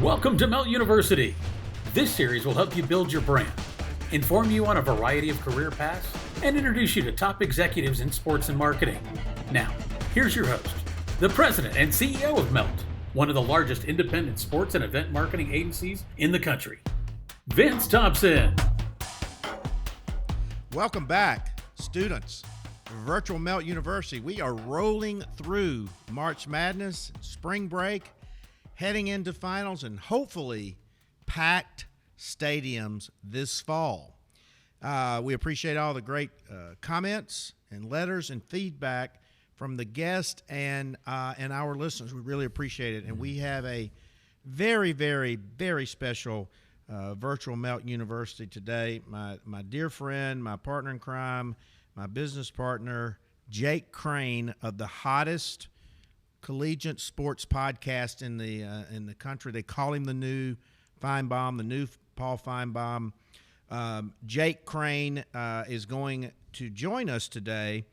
Welcome to Melt University. This series will help you build your brand, inform you on a variety of career paths, and introduce you to top executives in sports and marketing. Now, here's your host, the president and CEO of Melt, one of the largest independent sports and event marketing agencies in the country, Vince Thompson. Welcome back, students. Virtual Melt University. We are rolling through March Madness, spring break, heading into finals, and hopefully packed stadiums this fall. We appreciate all the great comments and letters and feedback from the guests and our listeners. We really appreciate it. And we have a very, very, very special Virtual Melt University today. My dear friend, my partner in crime, my business partner, Kurt Crain of the hottest collegiate sports podcast in the country. They call him the new Feinbaum, the new Paul Feinbaum. Kurt Crain is going to join us today,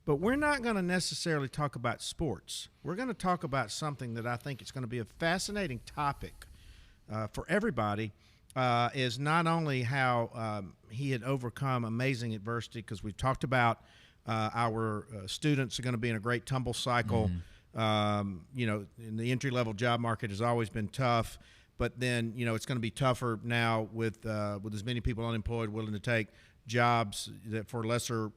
but we're not going to necessarily talk about sports. We're going to talk about something that I think is going to be a fascinating topic for everybody. Is not only how he had overcome amazing adversity, because we've talked about our students are going to be in a great tumble cycle. Mm-hmm. In the entry-level job market has always been tough, but then, it's going to be tougher now with as many people unemployed willing to take jobs that for lesser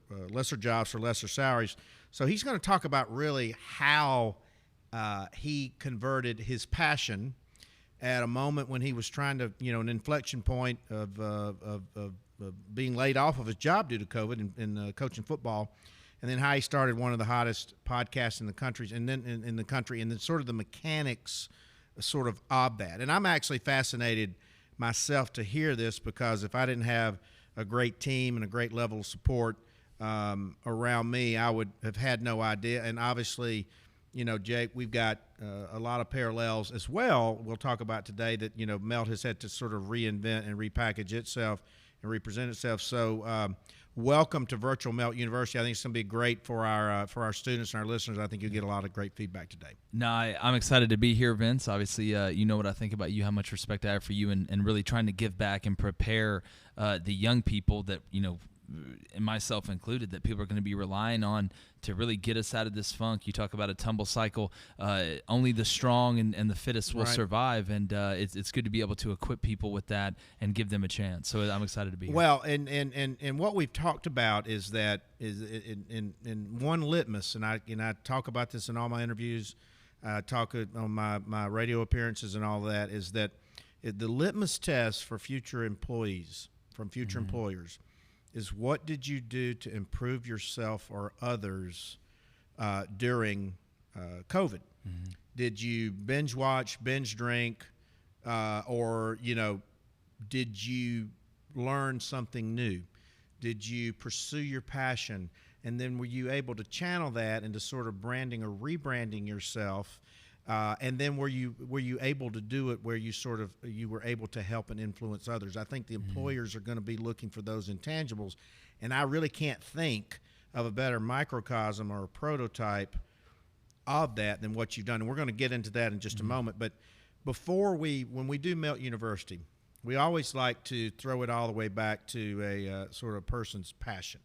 jobs for lesser salaries. So he's going to talk about really how he converted his passion at a moment when he was trying to, an inflection point of being laid off of his job due to COVID in coaching football. And then how he started one of the hottest podcasts in the country, and then sort of the mechanics sort of that. And I'm actually fascinated myself to hear this, because if I didn't have a great team and a great level of support around me, I would have had no idea. And obviously, Jake, we've got a lot of parallels as well. We'll talk about today that, Melt has had to sort of reinvent and repackage itself and represent itself. So welcome to Virtual Melt University. I think it's going to be great for our students and our listeners. I think you'll get a lot of great feedback today. No, I'm excited to be here, Vince. Obviously, you know what I think about you, how much respect I have for you, and really trying to give back and prepare the young people that, and myself included, that people are going to be relying on to really get us out of this funk. You talk about a tumble cycle. Only the strong and the fittest will survive, and it's good to be able to equip people with that and give them a chance. So I'm excited to be here. Well, and what we've talked about is that in one litmus, and I talk about this in all my interviews, talk on my radio appearances and all that, is that the litmus test for future employees from future employers is, what did you do to improve yourself or others during COVID? Mm-hmm. Did you binge watch, binge drink, or did you learn something new? Did you pursue your passion? And then were you able to channel that into sort of branding or rebranding yourself? And then were you able to do it where you were able to help and influence others? I think the employers are going to be looking for those intangibles, and I really can't think of a better microcosm or a prototype of that than what you've done. And we're going to get into that in just a moment. But when we do Melt University, we always like to throw it all the way back to a sort of person's passion.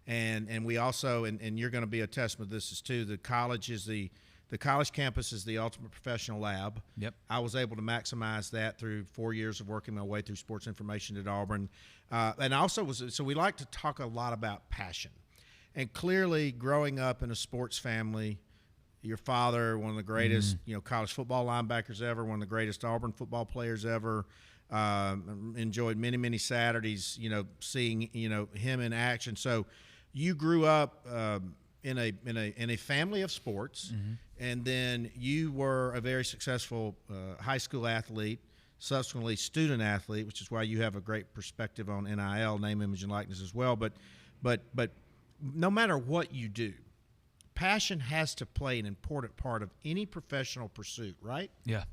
And we also, and you're going to be a testament to this, is too, the college campus is the ultimate professional lab. Yep. I was able to maximize that through 4 years of working my way through sports information at Auburn. And also so we like to talk a lot about passion. And clearly, growing up in a sports family, your father, one of the greatest, college football linebackers ever, one of the greatest Auburn football players ever, enjoyed many, many Saturdays, seeing, him in action. So you grew up in a family of sports, and then you were a very successful high school athlete, subsequently student athlete, which is why you have a great perspective on NIL, name, image, and likeness as well. But no matter what you do, passion has to play an important part of any professional pursuit, right? Yeah.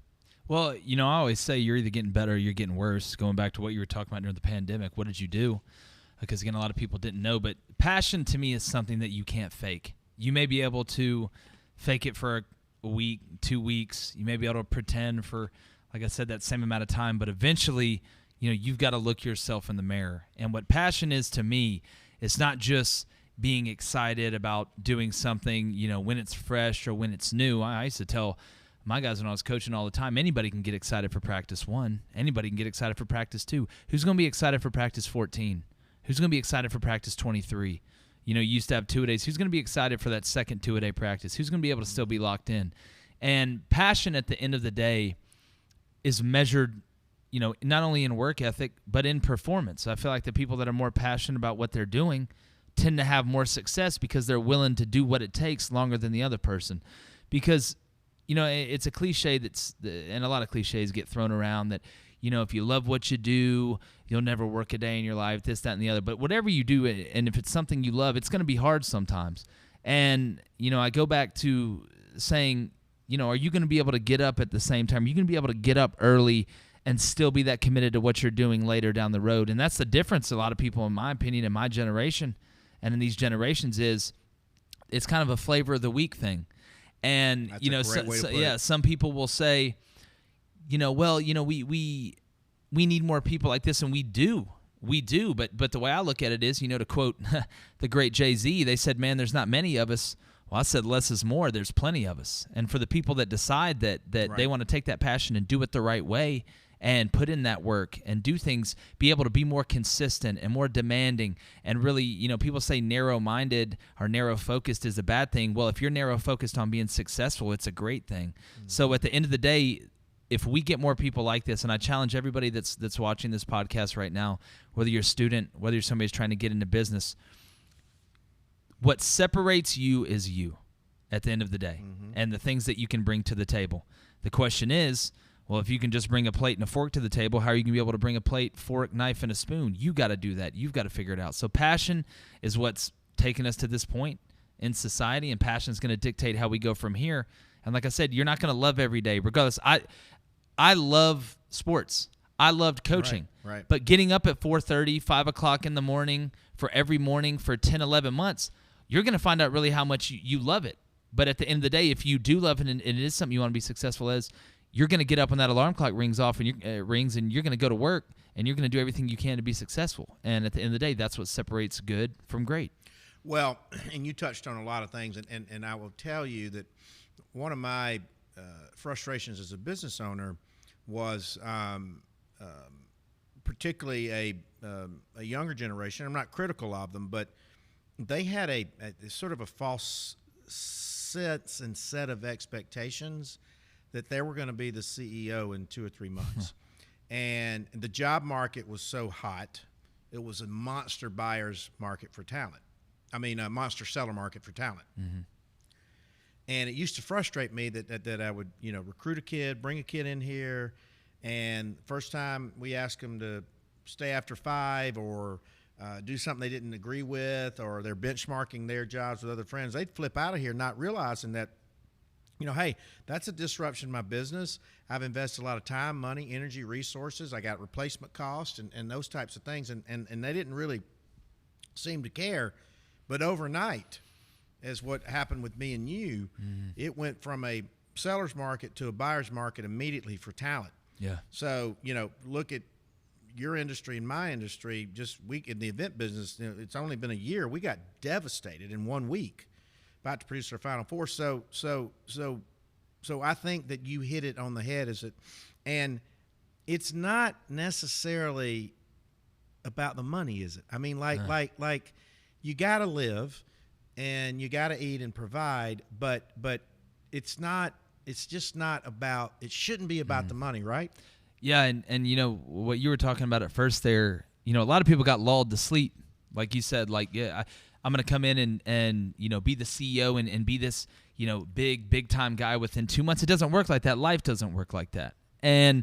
Well, I always say you're either getting better or you're getting worse. Going back to what you were talking about during the pandemic, what did you do? Because, again, a lot of people didn't know. But passion, to me, is something that you can't fake. You may be able to fake it for a week, 2 weeks. You may be able to pretend for like I said, that same amount of time. But eventually, you've got to look yourself in the mirror. And what passion is to me, it's not just being excited about doing something, when it's fresh or when it's new. I used to tell my guys when I was coaching all the time, anybody can get excited for practice 1. Anybody can get excited for practice 2. Who's going to be excited for practice 14? Who's going to be excited for practice 23? You used to have 2-a-days. Who's going to be excited for that second 2-a-day practice? Who's going to be able to still be locked in? And passion at the end of the day is measured, not only in work ethic, but in performance. I feel like the people that are more passionate about what they're doing tend to have more success because they're willing to do what it takes longer than the other person. Because, it's a cliche and a lot of cliches get thrown around that, if you love what you do, you'll never work a day in your life, this, that, and the other. But whatever you do, and if it's something you love, it's going to be hard sometimes. And, I go back to saying, are you going to be able to get up at the same time? Are you going to be able to get up early and still be that committed to what you're doing later down the road? And that's the difference a lot of people, in my opinion, in my generation and in these generations is it's kind of a flavor of the week thing. And, some people will say, we need more people like this, and we do. But the way I look at it is, to quote the great Jay-Z, they said, man, there's not many of us. Well, I said less is more. There's plenty of us. And for the people that decide that right. they want to take that passion and do it the right way and put in that work and do things, be able to be more consistent and more demanding and really, people say narrow-minded or narrow-focused is a bad thing. Well, if you're narrow-focused on being successful, it's a great thing. Mm-hmm. So at the end of the day, if we get more people like this, and I challenge everybody that's watching this podcast right now, whether you're a student, whether you're somebody who's trying to get into business, what separates you is you at the end of the day, mm-hmm. and the things that you can bring to the table. The question is, well, if you can just bring a plate and a fork to the table, how are you going to be able to bring a plate, fork, knife, and a spoon? You got to do that. You've got to figure it out. So passion is what's taken us to this point in society, and passion is going to dictate how we go from here. And like I said, you're not going to love every day. Regardless, I love sports. I loved coaching. Right. But getting up at 4:30, 5 o'clock in the morning for every morning for 10, 11 months, you're going to find out really how much you love it. But at the end of the day, if you do love it and it is something you want to be successful as, you're going to get up when that alarm clock rings off and rings, and you're going to go to work, and you're going to do everything you can to be successful. And at the end of the day, that's what separates good from great. Well, and you touched on a lot of things, and I will tell you that one of my frustrations as a business owner was particularly a younger generation. I'm not critical of them, but they had a sort of a false sense and set of expectations that they were going to be the CEO in 2 or 3 months. And the job market was so hot, it was a monster buyer's market for talent. I mean, a monster seller market for talent. Mm-hmm. And it used to frustrate me that I would, recruit a kid, bring a kid in here, and first time we ask them to stay after 5 or do something they didn't agree with, or they're benchmarking their jobs with other friends, they'd flip out of here not realizing that, hey, that's a disruption in my business. I've invested a lot of time, money, energy, resources. I got replacement costs and those types of things, and they didn't really seem to care. But overnight, as what happened with me and you, it went from a seller's market to a buyer's market immediately for talent. Yeah. So, look at your industry and my industry. Just in the event business, it's only been a year. We got devastated in 1 week, about to produce our Final Four. So I think that you hit it on the head. And it's not necessarily about the money, is it? I mean, like you got to live and you got to eat and provide, but it's just not about, it shouldn't be about the money, right? Yeah. And what you were talking about at first there, a lot of people got lulled to sleep. Like you said, I'm going to come in and be the CEO and be this, big time guy within 2 months. It doesn't work like that. Life doesn't work like that. And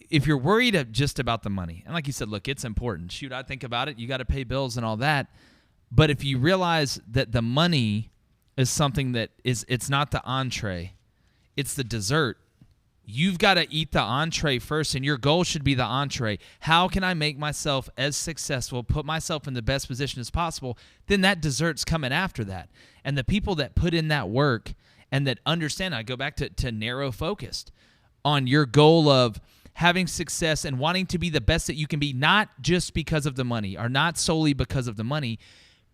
if you're worried just about the money, and like you said, look, it's important. Shoot, I think about it. You got to pay bills and all that. But if you realize that the money is something that it's not the entree, it's the dessert. You've got to eat the entree first, and your goal should be the entree. How can I make myself as successful, put myself in the best position as possible? Then that dessert's coming after that. And the people that put in that work and that understand, I go back to narrow focused on your goal of having success and wanting to be the best that you can be, not just because of the money or not solely because of the money,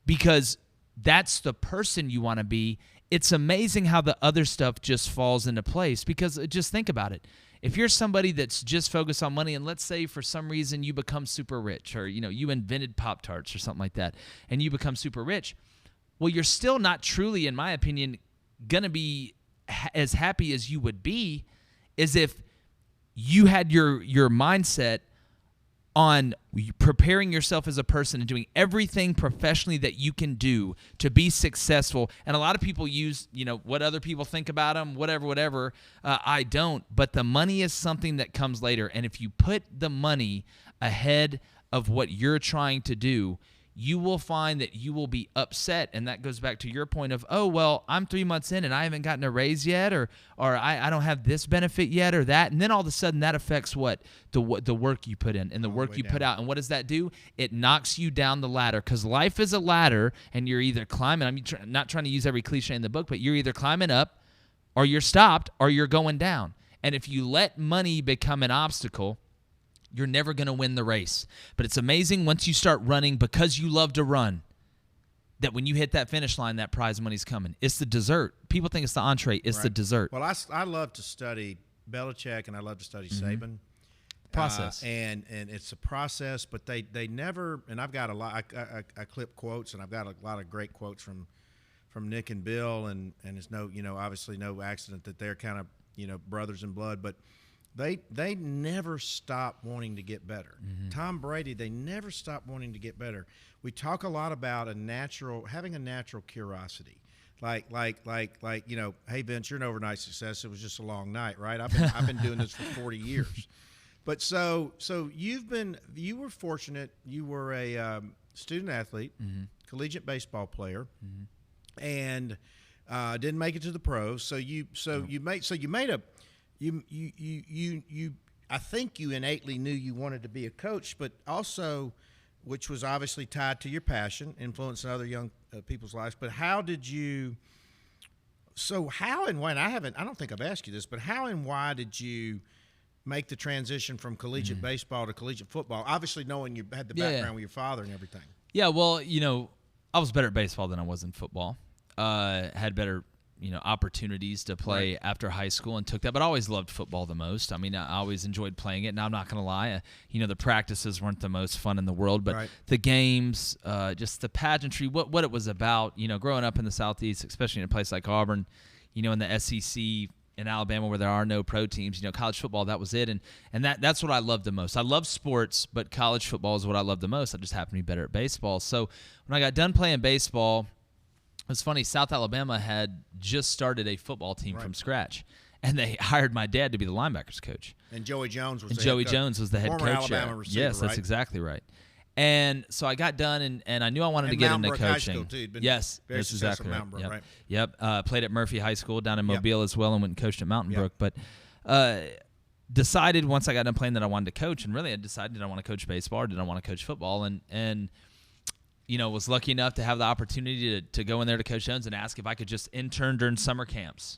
because that's the person you want to be, it's amazing how the other stuff just falls into place. Because just think about it. If you're somebody that's just focused on money, and let's say for some reason you become super rich, or you invented Pop-Tarts or something like that, and you become super rich, well, you're still not truly, in my opinion, going to be as happy as you would be as if you had your mindset on preparing yourself as a person and doing everything professionally that you can do to be successful. And a lot of people use, what other people think about them, whatever. I don't. But the money is something that comes later. And if you put the money ahead of what you're trying to do, you will find that you will be upset. And that goes back to your point of, oh, well, I'm 3 months in and I haven't gotten a raise yet, or I don't have this benefit yet or that. And then all of a sudden that affects what? The work you put in and the work you put out. And what does that do? It knocks you down the ladder, because life is a ladder, and you're either climbing. I'm not trying to use every cliche in the book, but you're either climbing up or you're stopped or you're going down. And if you let money become an obstacle, you're never going to win the race. But it's amazing once you start running because you love to run, that when you hit that finish line, that prize money's coming. It's the dessert. People think it's the entree. It's the dessert. Well, I love to study Belichick, and I love to study Saban. Process. And it's a process, but they never – and I've got a lot – I clip quotes, and I've got a lot of great quotes from Nick and Bill, and it's obviously no accident that they're kind of, brothers in blood, but – They never stop wanting to get better. Tom Brady, they never stop wanting to get better. We talk a lot about having a natural curiosity. Like, hey Vince, you're an overnight success. It was just a long night, right? I've been doing this for 40 years. But so you were fortunate. You were a student athlete, collegiate baseball player, and didn't make it to the pros. I think you innately knew you wanted to be a coach, but also, which was obviously tied to your passion, influencing other young people's lives. But how and when, I don't think I've asked you this, but how and why did you make the transition from collegiate baseball to collegiate football? Obviously knowing you had the background with your father and everything. Yeah, well, I was better at baseball than I was in football. Had better opportunities to play after high school and took that, but I always loved football the most. I mean, I always enjoyed playing it. Now, I'm not going to lie, the practices weren't the most fun in the world, but the games, just the pageantry, what it was about, growing up in the Southeast, especially in a place like Auburn, in the SEC in Alabama where there are no pro teams, college football, that was it. And that's what I loved the most. I love sports, but college football is what I love the most. I just happened to be better at baseball. So when I got done playing baseball, it was funny, South Alabama had just started a football team from scratch, and they hired my dad to be the linebackers coach. And Joey Jones was the head former coach. Alabama receiver, yes, that's exactly right. And so I got done, and I knew I wanted to get into coaching. High School too. Yes, that's exactly right. Brook, right? Yep. Played at Murphy High School down in Mobile as well, and went and coached at Mountain Brook. But decided once I got done playing that I wanted to coach, and really I decided, did I want to coach baseball or did I want to coach football? And was lucky enough to have the opportunity to go in there to Coach Jones and ask if I could just intern during summer camps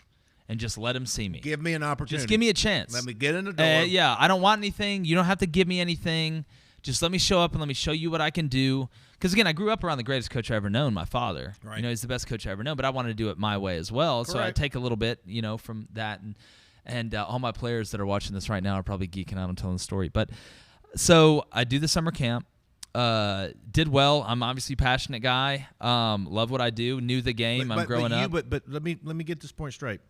and just let him see me. Give me an opportunity. Just give me a chance. Let me get in the door. I don't want anything. You don't have to give me anything. Just let me show up and let me show you what I can do. Because, again, I grew up around the greatest coach I ever known, my father. Right. He's the best coach I ever known, but I wanted to do it my way as well. Correct. So I take a little bit, from that. And all my players that are watching this right now are probably geeking out on telling the story. But so I do the summer camp. Did well. I'm obviously a passionate guy. Love what I do. Knew the game. I'm growing up. But let me get this point straight.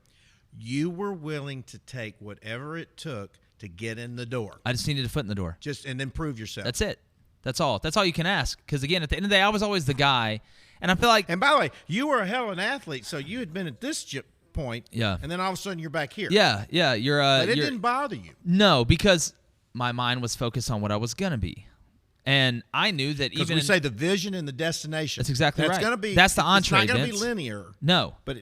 You were willing to take whatever it took to get in the door. I just needed a foot in the door. And then prove yourself. That's it. That's all. That's all you can ask. Because again, at the end of the day, I was always the guy, and I feel like. And by the way, you were a hell of an athlete, so you had been at this point. Yeah. And then all of a sudden you're back here. Yeah. But it didn't bother you. No, because my mind was focused on what I was gonna be. And I knew that even we say the vision and the destination. That's exactly right. That's the entree. It's not going to be linear. No, but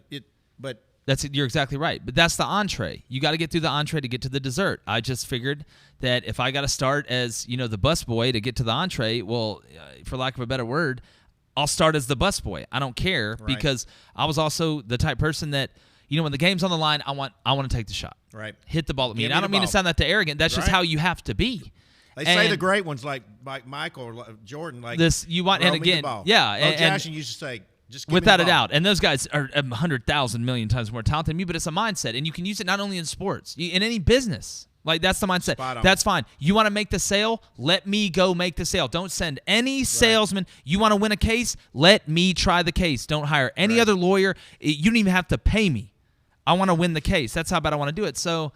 you're exactly right. But that's the entree. You got to get through the entree to get to the dessert. I just figured that if I got to start as the bus boy to get to the entree, well, for lack of a better word, I'll start as the bus boy. I don't care because I was also the type person that when the game's on the line, I want to take the shot. Right. Hit the ball at me. Give And me I don't the mean to ball. sound that arrogant. That's just Right. how you have to be. They say the great ones like Michael or Jordan, like this. You want, throw and me the again, ball. yeah, Bo and Jackson used to say, just give without me a the ball. doubt. And those guys are 100,000 million times more talented than me, but it's a mindset. And you can use it not only in sports, in any business. Like, that's the mindset. Spot on. That's fine. You want to make the sale? Let me go make the sale. Don't send any salesman. You want to win a case? Let me try the case. Don't hire any other lawyer. You don't even have to pay me. I want to win the case. That's how bad I want to do it. So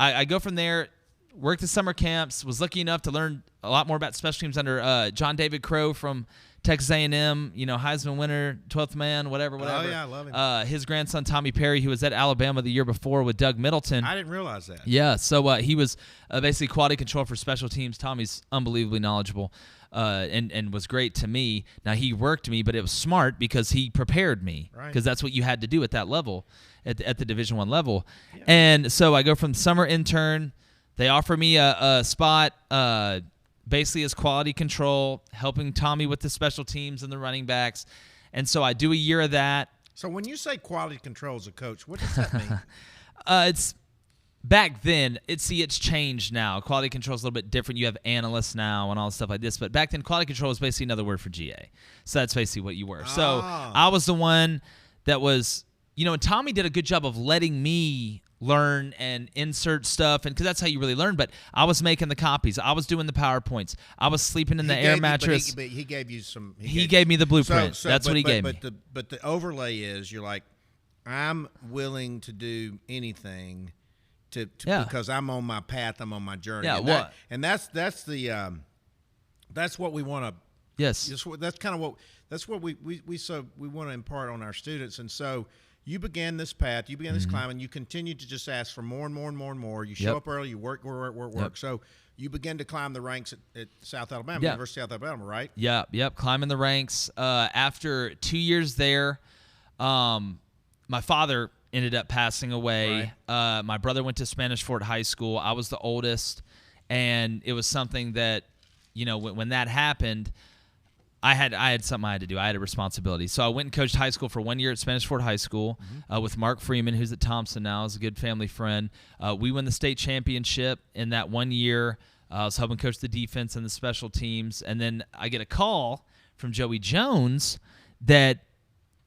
I go from there, worked the summer camps, was lucky enough to learn a lot more about special teams under John David Crow from Texas A&M, Heisman winner, 12th man, whatever. Oh, yeah, I love him. His grandson, Tommy Perry, who was at Alabama the year before with Doug Middleton. I didn't realize that. Yeah, so he was basically quality control for special teams. Tommy's unbelievably knowledgeable and was great to me. Now, he worked me, but it was smart because he prepared me because that's what you had to do at that level, at the Division I level. Yeah. And so I go from summer intern. They offer me a spot basically as quality control, helping Tommy with the special teams and the running backs. And so I do a year of that. So when you say quality control as a coach, what does that mean? It's back then. It's changed now. Quality control is a little bit different. You have analysts now and all stuff like this. But back then, quality control was basically another word for GA. So that's basically what you were. So I was the one that was, and Tommy did a good job of letting me learn and insert stuff, and because that's how you really learn. But I was making the copies. I was doing the PowerPoints. I was sleeping in the air mattress. But he gave you some. He gave me the blueprint. That's what he gave me. But the overlay is you're like, I'm willing to do anything because I'm on my path. I'm on my journey. Yeah. That's what we want to. Yes. That's kind of what we want to impart on our students, and so. You began this path. You began this climbing. You continue to just ask for more and more and more and more. You show up early. You work. So you begin to climb the ranks at South Alabama, University of South Alabama, right? Yep. Climbing the ranks. After 2 years there, my father ended up passing away. Right. My brother went to Spanish Fort High School. I was the oldest, and it was something that, when that happened, I had something I had to do. I had a responsibility. So I went and coached high school for 1 year at Spanish Fort High School with Mark Freeman, who's at Thompson now. Is a good family friend. We won the state championship in that 1 year. I was helping coach the defense and the special teams. And then I get a call from Joey Jones that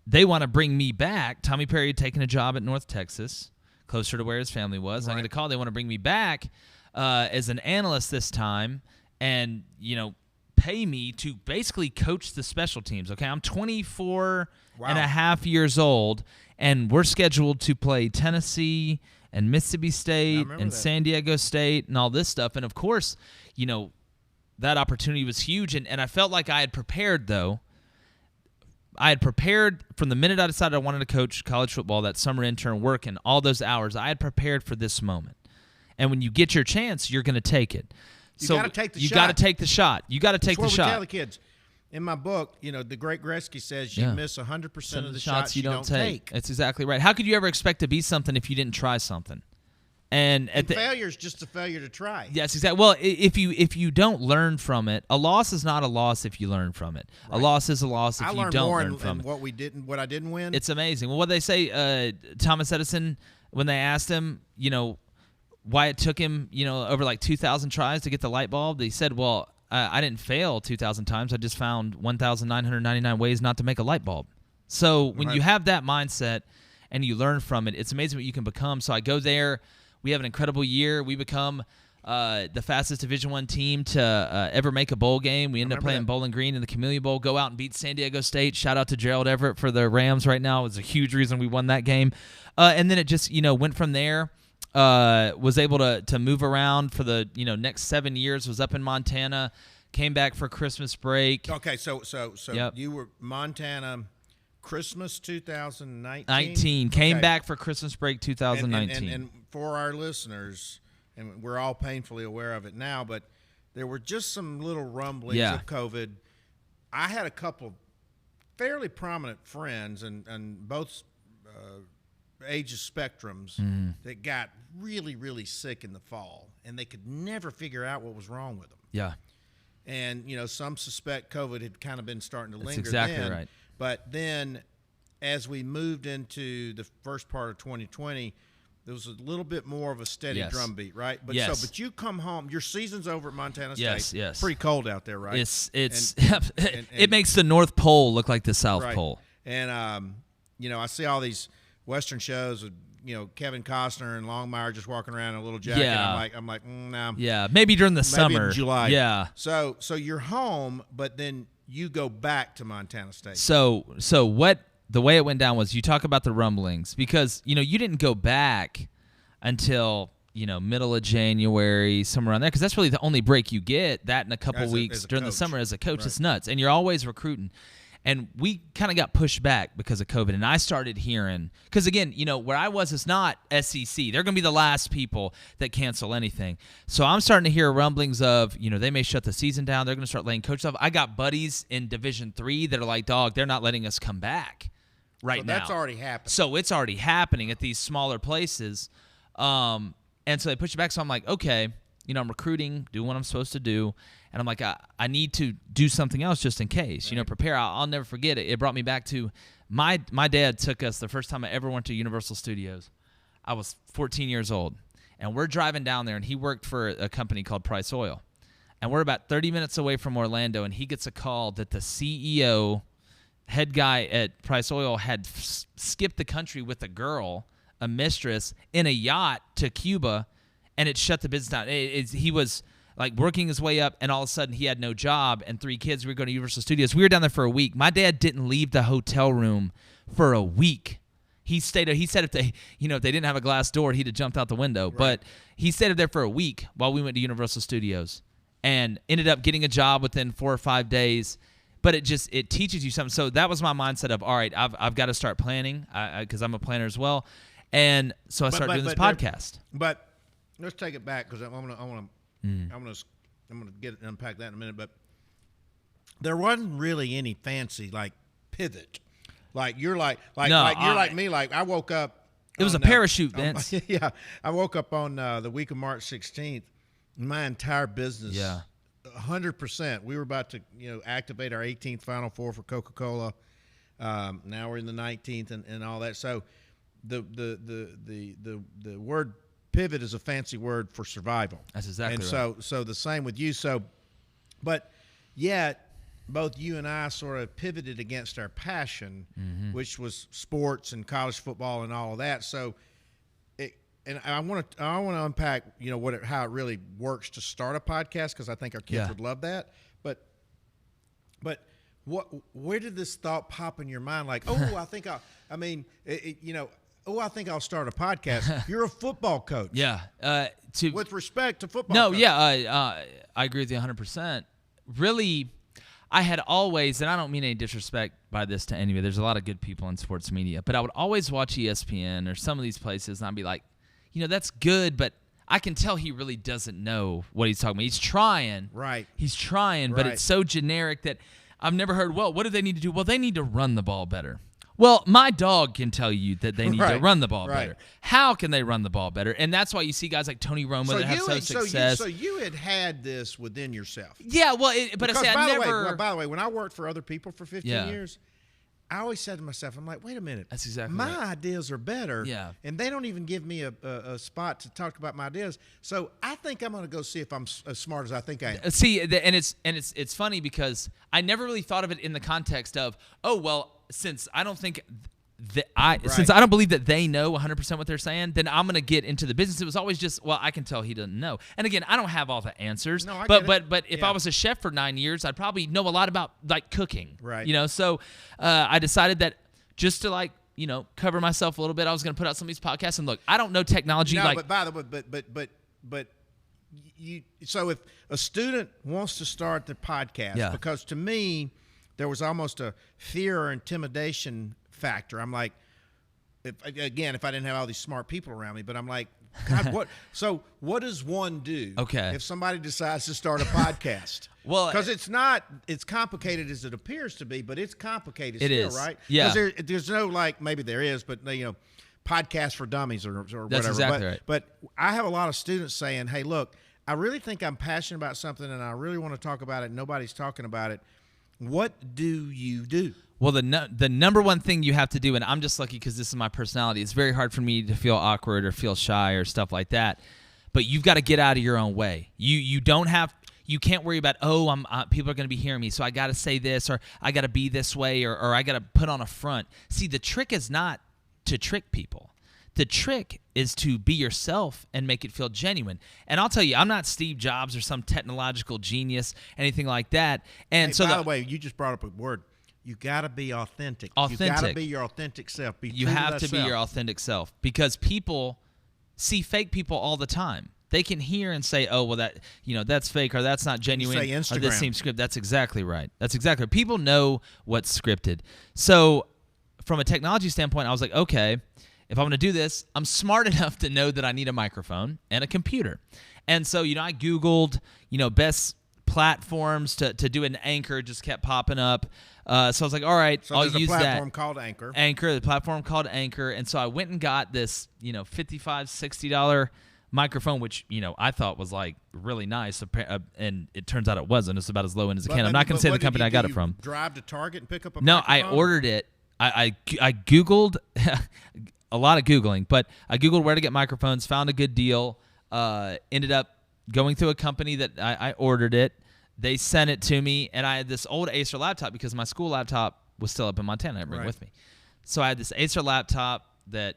they want to bring me back. Tommy Perry had taken a job at North Texas, closer to where his family was. Right. I get a call. They want to bring me back as an analyst this time and, pay me to basically coach the special teams. Okay, I'm 24 and a half years old, and we're scheduled to play Tennessee and Mississippi State and San Diego State and all this stuff. And, of course, that opportunity was huge. And I felt like I had prepared, though. I had prepared from the minute I decided I wanted to coach college football, that summer intern working all those hours. I had prepared for this moment. And when you get your chance, you're going to take it. You got to take the shot. You got to take the shot. You got to take the shot. That's what we tell the kids. In my book, the great Gretzky says you miss 100% of the shots you don't take. That's exactly right. How could you ever expect to be something if you didn't try something? And failure is just a failure to try. Yes, exactly. Well, if you don't learn from it, a loss is not a loss if you learn from it. Right. A loss is a loss if you don't learn from it. What I didn't win. It's amazing. Well, what they say, Thomas Edison, when they asked him, why it took him, over like 2,000 tries to get the light bulb, they said, well, I didn't fail 2,000 times. I just found 1,999 ways not to make a light bulb. So when you have that mindset and you learn from it, it's amazing what you can become. So I go there. We have an incredible year. We become the fastest Division I team to ever make a bowl game. We end up playing Bowling Green in the Camellia Bowl, go out and beat San Diego State. Shout out to Gerald Everett for the Rams right now. It was a huge reason we won that game. And then it just, went from there. Was able to move around for the next 7 years. Was up in Montana, came back for Christmas break. Okay, so you were Montana Christmas 2019. Came back for Christmas break 2019. And for our listeners, and we're all painfully aware of it now, but there were just some little rumblings of COVID. I had a couple fairly prominent friends, and both ages spectrums that got really, really sick in the fall, and they could never figure out what was wrong with them. Yeah. And, some suspect COVID had kind of been starting to linger. That's exactly then, right. But then as we moved into the first part of 2020, there was a little bit more of a steady drumbeat, right? But but you come home, your season's over at Montana State. Yes. Pretty cold out there, right? It makes the North Pole look like the South Pole. And I see all these Western shows with Kevin Costner and Longmire just walking around in a little jacket. Yeah. I'm like, no. Yeah, maybe during the summer, in July. Yeah. So you're home, but then you go back to Montana State. So what? The way it went down was you talk about the rumblings because, you didn't go back until, middle of January, somewhere around there, because that's really the only break you get, that in a couple weeks during the summer as a coach. Right. It's nuts. And you're always recruiting. And we kind of got pushed back because of COVID. And I started hearing, because again, where I was, it's not SEC. They're going to be the last people that cancel anything. So I'm starting to hear rumblings of, they may shut the season down. They're going to start laying coaches off. I got buddies in Division III that are like, dog, they're not letting us come back now. That's already happened. So it's already happening at these smaller places. And so they push it back. So I'm like, okay, I'm recruiting, doing what I'm supposed to do. And I'm like, I need to do something else just in case, prepare. I'll never forget it. It brought me back to my dad took us the first time I ever went to Universal Studios. I was 14 years old, and we're driving down there, and he worked for a company called Price Oil. And we're about 30 minutes away from Orlando, and he gets a call that the CEO, head guy at Price Oil, had skipped the country with a girl, a mistress, in a yacht to Cuba, and it shut the business down. He was like working his way up, and all of a sudden he had no job and 3 kids. We were going to Universal Studios. We were down there for a week. My dad didn't leave the hotel room for a week. He stayed. He said if they didn't have a glass door, he'd have jumped out the window. Right. But he stayed up there for a week while we went to Universal Studios, and ended up getting a job within 4 or 5 days. But it teaches you something. So that was my mindset of, all right, I've got to start planning because I'm a planner as well. And so I started doing this podcast. But let's take it back because I'm gonna unpack that in a minute. But there wasn't really any fancy pivot. You're like me. Like I woke up. It was a parachute, Vince. Yeah, I woke up on the week of March 16th. My entire business. Yeah. 100%. We were about to, activate our 18th Final Four for Coca-Cola. Now we're in the 19th and all that. So the word pivot is a fancy word for survival. That's exactly right. And so the same with you. But yet both you and I sort of pivoted against our passion, which was sports and college football and all of that. So and I want to unpack, how it really works to start a podcast, because I think our kids would love that. But where did this thought pop in your mind? Like, I think I'll start a podcast. You're a football coach. Yeah. With respect to football. No, coach. yeah, I agree with you 100%. Really, I had always, and I don't mean any disrespect by this to anybody. There's a lot of good people in sports media, but I would always watch ESPN or some of these places, and I'd be like, that's good, but I can tell he really doesn't know what he's talking about. He's trying. Right. He's trying, but it's so generic that I've never heard, well, what do they need to do? Well, they need to run the ball better. Well, my dog can tell you that they need to run the ball better. How can they run the ball better? And that's why you see guys like Tony Romo that have success. So you had this within yourself. Yeah, well, but because, I said I never. By the way, when I worked for other people for 15 years, I always said to myself, I'm like, wait a minute. That's exactly my ideas are better. Yeah. And they don't even give me a spot to talk about my ideas. So I think I'm going to go see if I'm as smart as I think I am. See, and it's funny because I never really thought of it in the context of, since I don't think since I don't believe that they know 100% what they're saying, then I'm going to get into the business. It was always just, I can tell he doesn't know. And again, I don't have all the answers. No, but if I was a chef for 9 years, I'd probably know a lot about cooking. Right. So I decided that just to cover myself a little bit, I was going to put out some of these podcasts. And look, I don't know technology. No, but by the way, but you. So if a student wants to start the podcast, because to me, there was almost a fear or intimidation factor. I'm like, if I didn't have all these smart people around me, but I'm like, God, what? So what does one do? Okay. If somebody decides to start a podcast? Well, because it's not as complicated as it appears to be, but it's complicated it still, is. Right? Yeah. There's no maybe there is, but podcast for dummies or whatever. That's exactly right. But I have a lot of students saying, hey, look, I really think I'm passionate about something and I really want to talk about it. And nobody's talking about it. What do you do? Well, the number one thing you have to do, and I'm just lucky because this is my personality, it's very hard for me to feel awkward or feel shy or stuff like that, but you've got to get out of your own way. You can't worry about, people are going to be hearing me, so I got to say this, or I got to be this way, or I got to put on a front. See, the trick is not to trick people. The trick is to be yourself and make it feel genuine. And I'll tell you, I'm not Steve Jobs or some technological genius, anything like that. And by the way, you just brought up a word. You got to be authentic. You got to be your authentic self. You have to be your authentic self, because people see fake people all the time. They can hear and say, "Oh, well, that's fake, or that's not genuine, say Instagram. or this seems scripted." That's exactly right. People know what's scripted. So, from a technology standpoint, I was like, okay, if I'm going to do this, I'm smart enough to know that I need a microphone and a computer. And so, I Googled, best platforms to do an Anchor. Just kept popping up. So I was like, all right, I'll use that. So there's a platform called Anchor. The platform called Anchor. And so I went and got this, $55, $60 microphone, which, I thought was like really nice. And it turns out it wasn't. It's about as low end as it can. I'm not going to say the company I got it from. Drive to Target and pick up a No, microphone? I ordered it. I Googled a lot of Googling, but I Googled where to get microphones, found a good deal, ended up going through a company that I ordered it. They sent it to me, and I had this old Acer laptop because my school laptop was still up in Montana. I didn't bring it with me. So I had this Acer laptop that,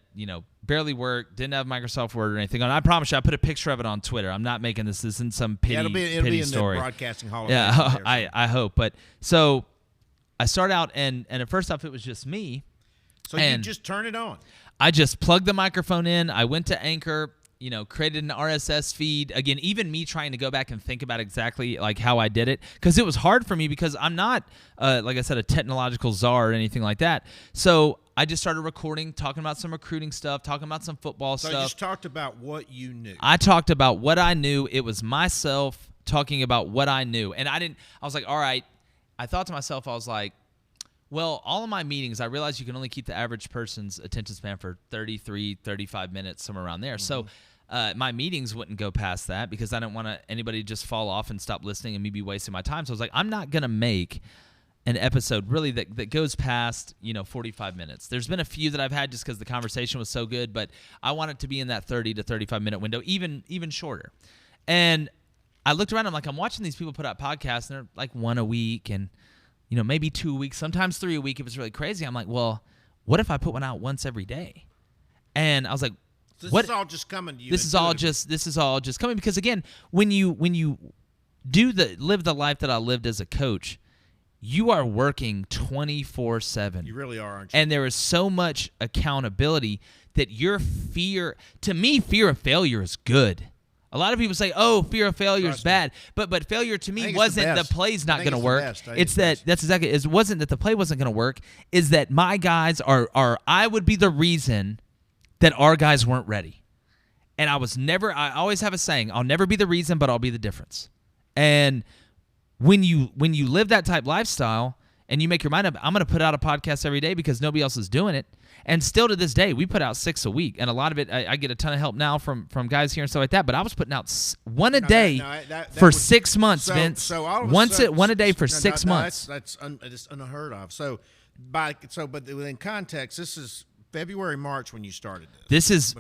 barely worked, didn't have Microsoft Word or anything on it. I promise you, I put a picture of it on Twitter. I'm not making this isn't some pity, it'll be pity in story. The broadcasting hall of Fame. I hope. But so I start out, and at first off, it was just me. So you just turn it on. I just plugged the microphone in. I went to Anchor, created an RSS feed. Again, even me trying to go back and think about exactly like how I did it, because it was hard for me because I'm not, like I said, a technological czar or anything like that. So I just started recording, talking about some recruiting stuff, talking about some football stuff. So you just talked about what you knew. I talked about what I knew. It was myself talking about what I knew. And I was like, all right. I thought to myself, I was like, well, all of my meetings, I realized you can only keep the average person's attention span for 33, 35 minutes, somewhere around there. Mm-hmm. So my meetings wouldn't go past that because I didn't want anybody to just fall off and stop listening and me be wasting my time. So I was like, I'm not going to make an episode really that goes past 45 minutes. There's been a few that I've had just because the conversation was so good, but I want it to be in that 30 to 35 minute window, even shorter. And I looked around, I'm watching these people put out podcasts, and they're like one a week and maybe 2 weeks, sometimes 3 a week if it's really crazy. I'm like, well, what if I put one out once every day? And I was like, this is all just coming to you. This is all just coming because, again, when you live the life that I lived as a coach, you are working 24/7. You really are, aren't you? And there is so much accountability that fear of failure is good. A lot of people say, "Oh, fear of failure is bad," but failure to me wasn't the play's not going to work. It wasn't that the play wasn't going to work. Is that my guys are I would be the reason that our guys weren't ready, and I always have a saying: I'll never be the reason, but I'll be the difference. And when you live that type lifestyle and you make your mind up, I'm going to put out a podcast every day because nobody else is doing it. And still to this day, we put out 6 a week. And a lot of it, I get a ton of help now from guys here and stuff like that. But I was putting out one a day for 6 months, Vince. So one a day for 6 months. That's unheard of. But in context, this is February, March when you started this. This is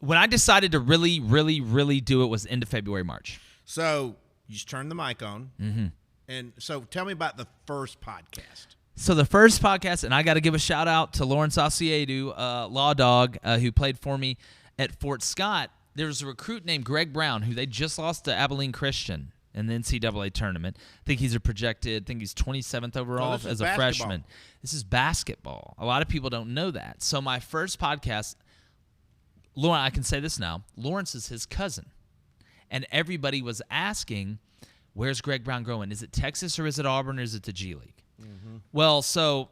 when I decided to really, really, really do it was into February, March. So you just turned the mic on. Mm-hmm. And so tell me about the first podcast. So the first podcast, and I got to give a shout out to Lawrence Osiedu, Law Dog, who played for me at Fort Scott. There was a recruit named Greg Brown who they just lost to Abilene Christian in the NCAA tournament. I think he's he's 27th overall as a freshman. This is basketball. A lot of people don't know that. So my first podcast, Lawrence, I can say this now, Lawrence is his cousin. And everybody was asking, where's Greg Brown going? Is it Texas or is it Auburn or is it the G League? Mm-hmm. Well, so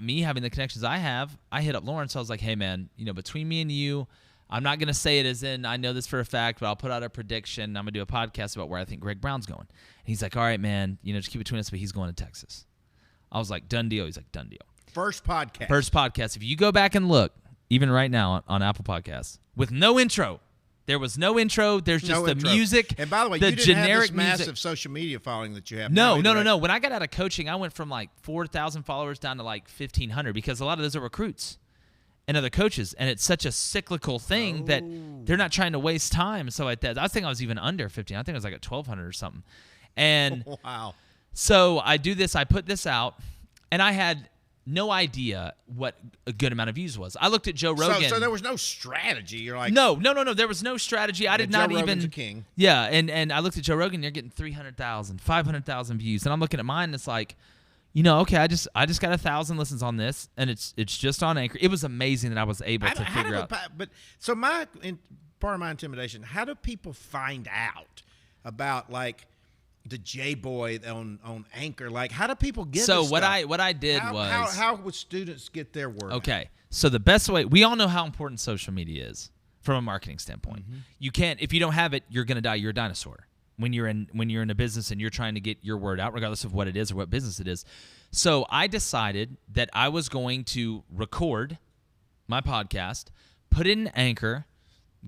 me having the connections I have, I hit up Lawrence. I was like, hey, man, between me and you, I'm not going to say it as in I know this for a fact, but I'll put out a prediction. I'm going to do a podcast about where I think Greg Brown's going. And he's like, all right, man, just keep it between us, but he's going to Texas. I was like, done deal. He's like, done deal. First podcast. If you go back and look, even right now on Apple Podcasts, with no intro, There was no intro. There's just the intro. music. And by the way, the you didn't have generic this massive music. social media following that you have. No. now, When I got out of coaching, I went from like 4,000 followers down to like 1,500 because a lot of those are recruits and other coaches, and it's such a cyclical thing that they're not trying to waste time and stuff like that. I think I was even under 15. I think it was like at 1,200 or something. And wow. So I do this. I put this out, and I had no idea what a good amount of views was. I looked at Joe Rogan. So there was no strategy. You're like, no. There was no strategy. I did not Joe even. Rogan's a king. Yeah, and I looked at Joe Rogan. You're getting 300,000, 500,000 views, and I'm looking at mine. And it's like, okay, I just got 1,000 listens on this, and it's just on Anchor. It was amazing that I was able to figure out. But so part of my intimidation. How do people find out about like the JBoy on Anchor? Like, how do people get? So this what stuff? I did was how would students get their word? Okay, so the best way, we all know how important social media is from a marketing standpoint. Mm-hmm. You can't, if you don't have it, you're gonna die. You're a dinosaur when you're in a business and you're trying to get your word out, regardless of what it is or what business it is. So I decided that I was going to record my podcast, put it in Anchor,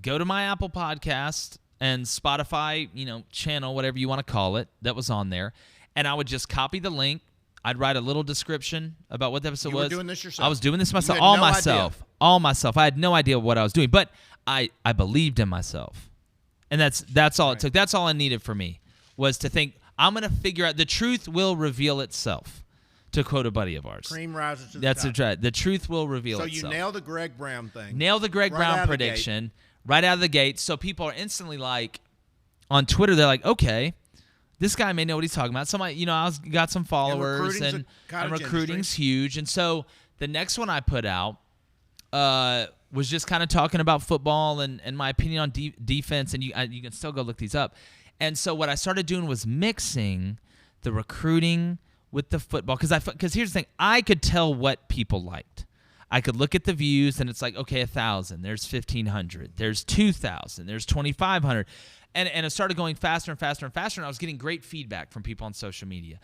go to my Apple Podcast and Spotify, channel, whatever you want to call it, that was on there. And I would just copy the link. I'd write a little description about what the episode was. You were doing this yourself? I was doing this myself, You had all no myself. idea. All myself. I had no idea what I was doing, but I believed in myself. And that's all it took. That's all I needed for me was to think, I'm going to figure out, the truth will reveal itself, to quote a buddy of ours. Cream rises to the That's top. right. The truth will reveal So itself. you nailed the Greg Brown thing. Nailed the Greg Right Brown out of the prediction right out of the gate. So people are instantly like, on Twitter, they're like, okay, this guy may know what he's talking about. Somebody, got some followers, and recruiting's huge. And so the next one I put out was just kind of talking about football and my opinion on defense, and you can still go look these up. And so what I started doing was mixing the recruiting with the football, because here's the thing, I could tell what people liked. I could look at the views, and it's like, okay, 1,000, there's 1,500, there's 2,000, there's 2,500. And it started going faster and faster and faster, and I was getting great feedback from people on social media.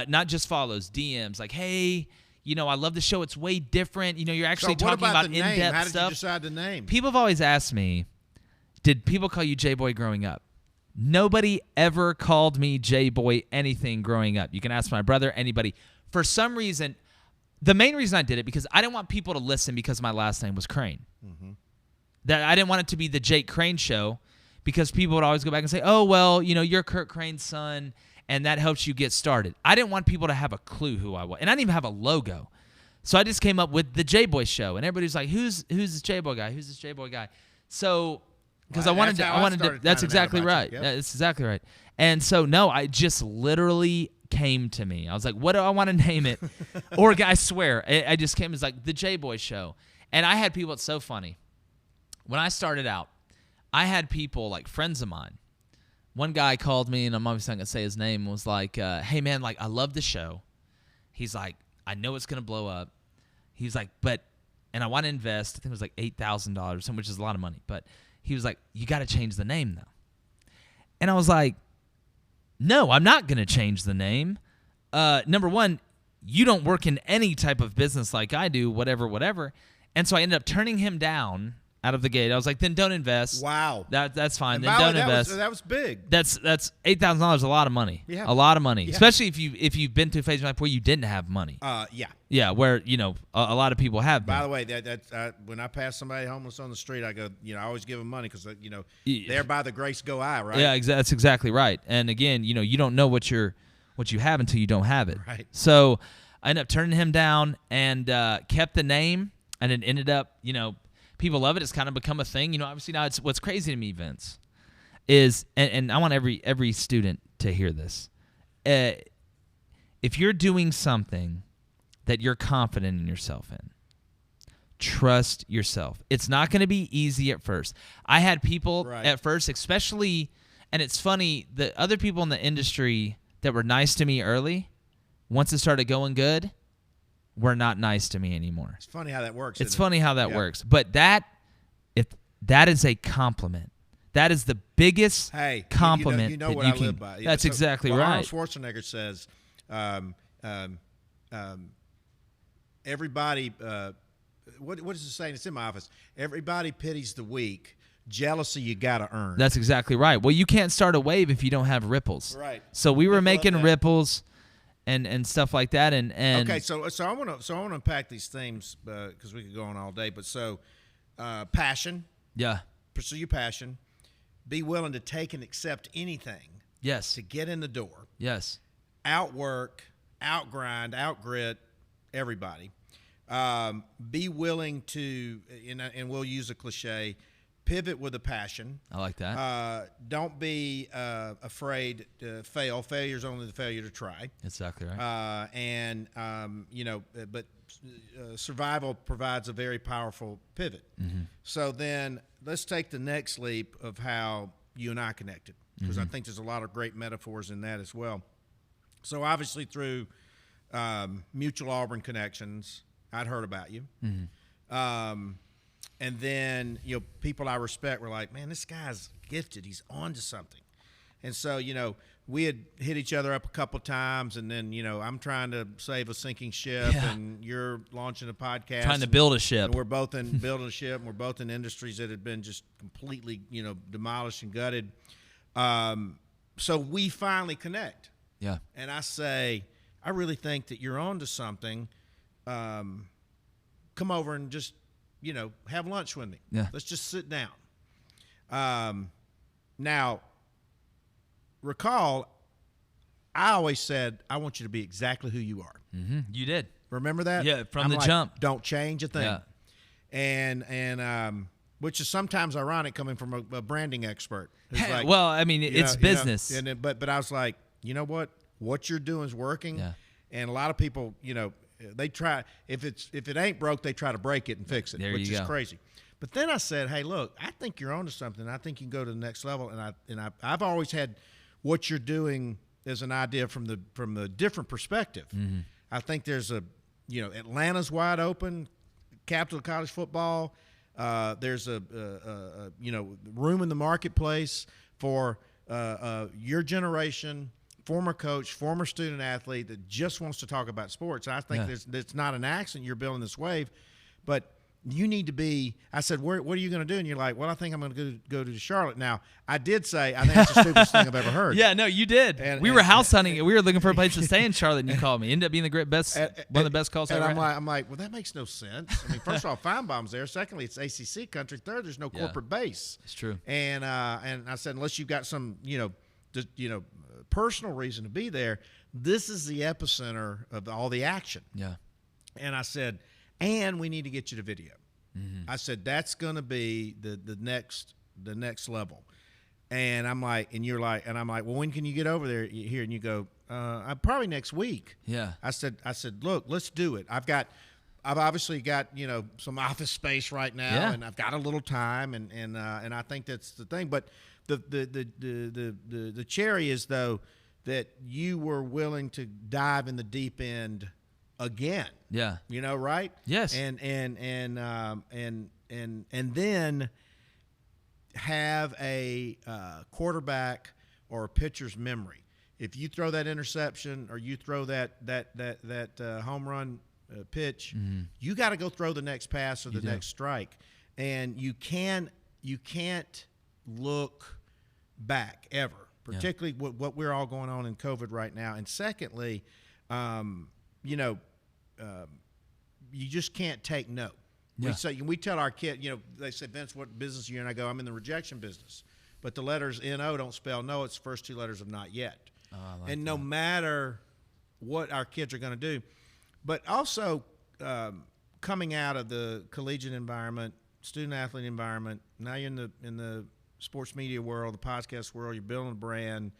Not just follows, DMs, like, hey, I love the show. It's way different. You're actually talking about in-depth stuff. How did you decide the name? People have always asked me, did people call you J-Boy growing up? Nobody ever called me J-Boy anything growing up. You can ask my brother, anybody. For some reason, the main reason I did it, because I didn't want people to listen because my last name was Crain. Mm-hmm. That I didn't want it to be the Jake Crain show, because people would always go back and say, oh, well, you're Kurt Crain's son, and that helps you get started. I didn't want people to have a clue who I was. And I didn't even have a logo. So I just came up with the JBoy Show. And everybody's like, who's this JBoy guy? Who's this JBoy guy? So, because I wanted to, that's exactly right. Yep. That's exactly right. And so, no, I just literally came to me. I was like, what do I want to name it? Or I swear, I just came as like the JBoy Show. And I had people, it's so funny. When I started out, I had people, like friends of mine. One guy called me, and I'm obviously not going to say his name, was like, hey, man, like, I love the show. He's like, I know it's going to blow up. He's like, and I want to invest. I think it was like $8,000, which is a lot of money. But he was like, you got to change the name, though. And I was like, no, I'm not going to change the name. Number one, you don't work in any type of business like I do, whatever. And so I ended up turning him down out of the gate. I was like, then don't invest. Wow. That's fine. And then don't invest. That was big. That's $8,000, a lot of money. Yeah. A lot of money. Yeah. Especially if you've been through a phase in life where you didn't have money. Yeah. Yeah, where, a lot of people have been. By the way, when I pass somebody homeless on the street, I go, I always give them money because, there by the grace go I, right? Yeah, that's exactly right. And again, you don't know what you have until you don't have it. Right. So I ended up turning him down and kept the name, and it ended up, people love it. It's kind of become a thing. Obviously now it's what's crazy to me, Vince, is, and I want every student to hear this. If you're doing something that you're confident in yourself in, trust yourself. It's not going to be easy at first. I had people at first, especially, and it's funny, the other people in the industry that were nice to me early, once it started going good, were not nice to me anymore. It's funny how that works. It's funny how that works. But that is a compliment. That is the biggest compliment you know what that you I can. live by. That's exactly right. Arnold Schwarzenegger says, everybody. What is the saying? It's in my office. Everybody pities the weak. jealousy you got to earn. That's exactly right. Well, you can't start a wave if you don't have ripples. Right. So we were making ripples and stuff like that. And okay, so I want to unpack these themes because we could go on all day. But so passion. Yeah. Pursue your passion. Be willing to take and accept anything. Yes. To get in the door. Yes. Outwork, outgrind, outgrit everybody. Be willing to, and we'll use a cliche, pivot with a passion. I like that. Don't be afraid to fail. Failure is only the failure to try. Exactly right. But survival provides a very powerful pivot. Mm-hmm. So then let's take the next leap of how you and I connected, because I think there's a lot of great metaphors in that as well. So obviously through mutual Auburn connections, I'd heard about you. Mm-hmm. And then, people I respect were like, man, this guy's gifted. He's on to something. And so, we had hit each other up a couple times, and then, I'm trying to save a sinking ship, and you're launching a podcast. Trying to build a ship. And we're both in building a ship, and we're both in industries that had been just completely, demolished and gutted. So we finally connect. Yeah. And I say, I really think that you're on to something. Come over and just, have lunch with me. Yeah. Let's just sit down. Now, recall, I always said, I want you to be exactly who you are. Mm-hmm. You did. Remember that? Yeah, from the jump. Don't change a thing. Yeah. And which is sometimes ironic coming from a branding expert. Well, I mean, it's business. But I was like, you know what? What you're doing is working. Yeah. And a lot of people, they try, if it ain't broke, they try to break it and fix it, which is crazy. But then I said, hey, look, I think you're onto something. I think you can go to the next level. And I've always had what you're doing as an idea from the different perspective. Mm-hmm. I think there's Atlanta's wide open, capital of college football. There's a room in the marketplace for your generation, former coach, former student athlete that just wants to talk about sports. I think it's not an accident you're building this wave, but you need to be. I said, what are you going to do? And you're like, well, I think I'm going to go to Charlotte. Now, I did say I think it's the stupidest thing I've ever heard. Yeah, no, you did. We were house hunting. We were looking for a place to stay in Charlotte, and you called me. Ended up being one of the best calls I ever had. I'm like, well, that makes no sense. I mean, first of all, Feinbaum's there. Secondly, it's ACC country. Third, there's no corporate base. It's true. And I said, unless you've got some, personal reason to be there, this is the epicenter of all the action. Yeah. And I said, and we need to get you to video. Mm-hmm. I said, that's going to be the next level. And I'm like, well, when can you get over there here? And you go, probably next week. Yeah. I said, look, let's do it. I've obviously got, some office space right now, and I've got a little time, and I think that's the thing. But the cherry is, though, that you were willing to dive in the deep end again. Yeah. Right? Yes. And then have a quarterback or a pitcher's memory. If you throw that interception or you throw that home run pitch, mm-hmm. you got to go throw the next pass or the next strike, and you can't look back ever, particularly what we're all going on in COVID right now. And secondly, you just can't take no. Yeah. We tell our kid, they say, Vince, what business are you in? I go, I'm in the rejection business. But the letters N-O don't spell no. It's the first two letters of not yet. Oh, I like and that. No matter what our kids are going to do. But also coming out of the collegiate environment, student-athlete environment, now you're in the sports media world, the podcast world, you're building a brand.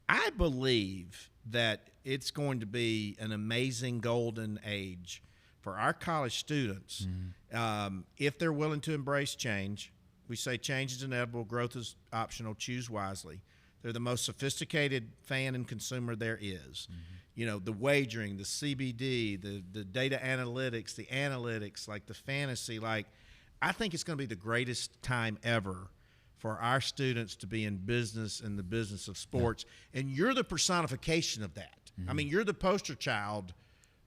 I believe that it's going to be an amazing golden age for our college students if they're willing to embrace change. We say change is inevitable, growth is optional, choose wisely. They're the most sophisticated fan and consumer there is. Mm-hmm. The wagering, the CBD, the data analytics, like the fantasy. I think it's going to be the greatest time ever for our students to be in the business of sports. Yeah. And you're the personification of that. Mm-hmm. I mean, you're the poster child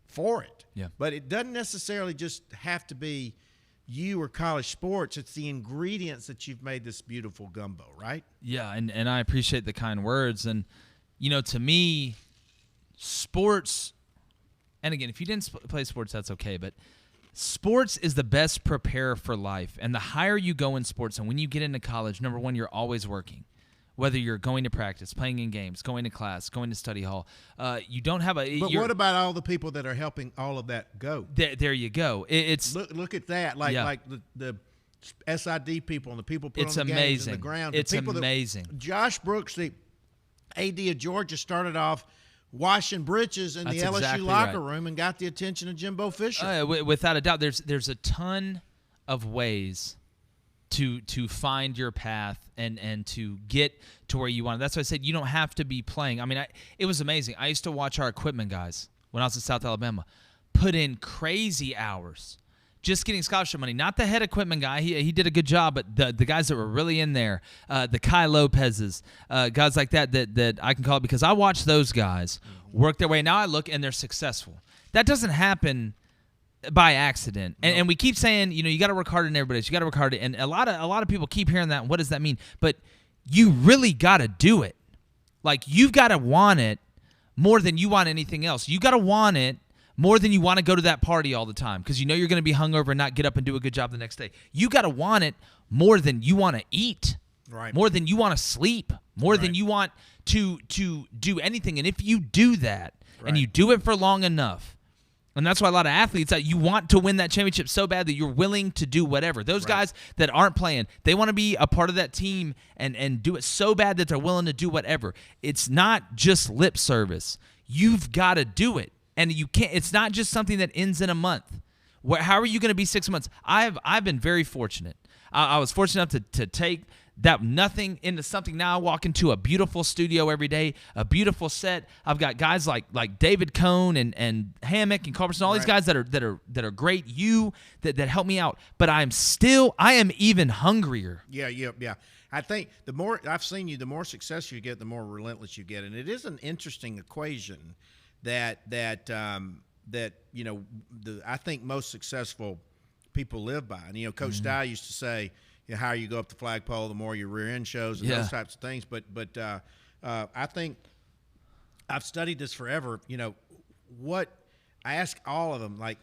for it. Yeah. But it doesn't necessarily just have to be you or college sports. It's the ingredients that you've made this beautiful gumbo, right? Yeah, and I appreciate the kind words. And, to me, sports, and again, if you didn't play sports, that's okay, but sports is the best preparer for life. And the higher you go in sports, and when you get into college, number one, you're always working. Whether you're going to practice, playing in games, going to class, going to study hall, you don't have a. But what about all the people that are helping all of that go? There you go. It's look at that, like the SID people and the people putting on the games and the ground. It's amazing. Josh Brooks, the AD of Georgia, started off washing britches in the LSU locker room and got the attention of Jimbo Fisher. Without a doubt, there's a ton of ways to find your path and to get to where you want. That's why I said you don't have to be playing. I mean, it was amazing. I used to watch our equipment guys when I was in South Alabama put in crazy hours just getting scholarship money. Not the head equipment guy. He did a good job, but the guys that were really in there, the Kai Lopez's, guys like that I can call it because I watched those guys work their way. Now I look and they're successful. That doesn't happen by accident. And we keep saying, you got to work harder than everybody else. You got to work harder. And a lot of people keep hearing that. What does that mean? But you really got to do it. Like, you've got to want it more than you want anything else. You got to want it more than you want to go to that party all the time because you're going to be hungover and not get up and do a good job the next day. You got to want it more than you want to eat. Right. More than you want to sleep. More than you want to do anything. And if you do that and you do it for long enough, and that's why a lot of athletes, you want to win that championship so bad that you're willing to do whatever. Those guys that aren't playing, they want to be a part of that team and do it so bad that they're willing to do whatever. It's not just lip service. You've got to do it. And you can't. It's not just something that ends in a month. How are you going to be 6 months? I've been very fortunate. I was fortunate enough to take that nothing into something. Now I walk into a beautiful studio every day, a beautiful set. I've got guys like David Cohn and Hammock and Culberson, all these guys that are great. That help me out. But I am even hungrier. Yeah. I think the more I've seen you, the more success you get, the more relentless you get, and it is an interesting equation that I think most successful people live by. And Coach Dye used to say, the higher you go up the flagpole, the more your rear end shows and those types of things. But I think I've studied this forever. What I ask all of them, like,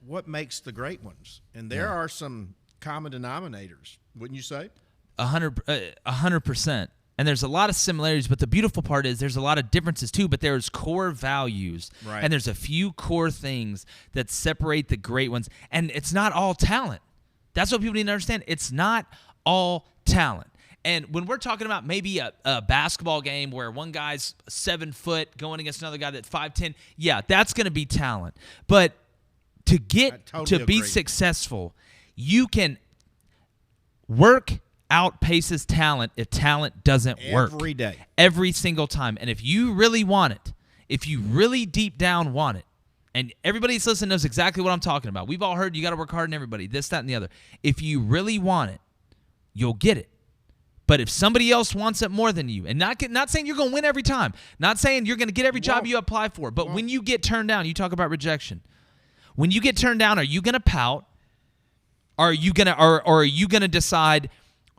what makes the great ones? And there are some common denominators, wouldn't you say? 100%. And there's a lot of similarities, but the beautiful part is there's a lot of differences too, but there's core values. Right. And there's a few core things that separate the great ones. And it's not all talent. That's what people need to understand. It's not all talent. And when we're talking about maybe a basketball game where one guy's 7 foot going against another guy that's 5'10", yeah, that's going to be talent. But to be successful, you can work outpaces talent if talent doesn't work. Every day. Every single time. And if you really want it, if you really deep down want it, and everybody that's listening knows exactly what I'm talking about. We've all heard you got to work hard in everybody, this, that, and the other. If you really want it, you'll get it. But if somebody else wants it more than you, and not saying you're going to win every time, not saying you're going to get every job you apply for, but when you get turned down, you talk about rejection. When you get turned down, are you going to pout? Are you going to decide,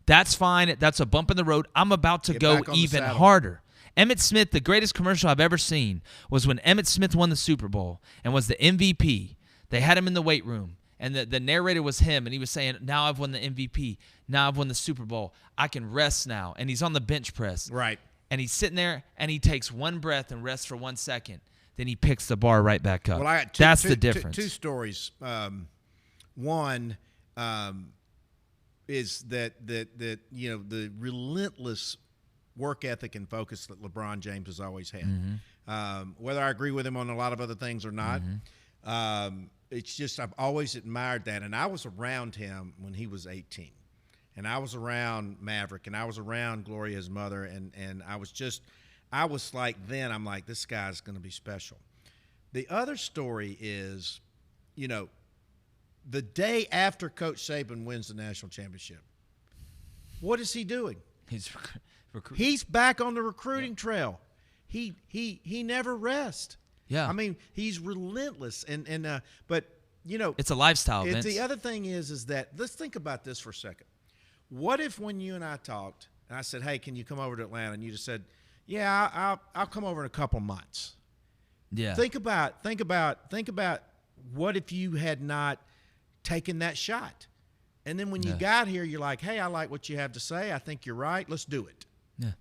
that's fine, that's a bump in the road, I'm about to go even harder? Emmitt Smith, the greatest commercial I've ever seen was when Emmitt Smith won the Super Bowl and was the MVP. They had him in the weight room, and the narrator was him, and he was saying, now I've won the MVP. Now I've won the Super Bowl. I can rest now. And he's on the bench press. Right. And he's sitting there, and he takes one breath and rests for 1 second. Then he picks the bar right back up. Well, I got That's the difference. Two stories. One is that the relentless work ethic and focus that LeBron James has always had. Mm-hmm. Whether I agree with him on a lot of other things or not, it's just I've always admired that. And I was around him when he was 18. And I was around Maverick, and I was around Gloria's mother, and I was like, then I'm like, this guy's going to be special. The other story is, the day after Coach Saban wins the national championship, what is he doing? He's back on the recruiting trail. He never rests. Yeah. I mean, he's relentless. But it's a lifestyle, Vince. The other thing is that let's think about this for a second. What if when you and I talked, and I said, "Hey, can you come over to Atlanta?" and you just said, "Yeah, I'll come over in a couple months." Yeah. Think about what if you had not taken that shot, and then when you got here, you're like, "Hey, I like what you have to say. I think you're right. Let's do it." Yeah.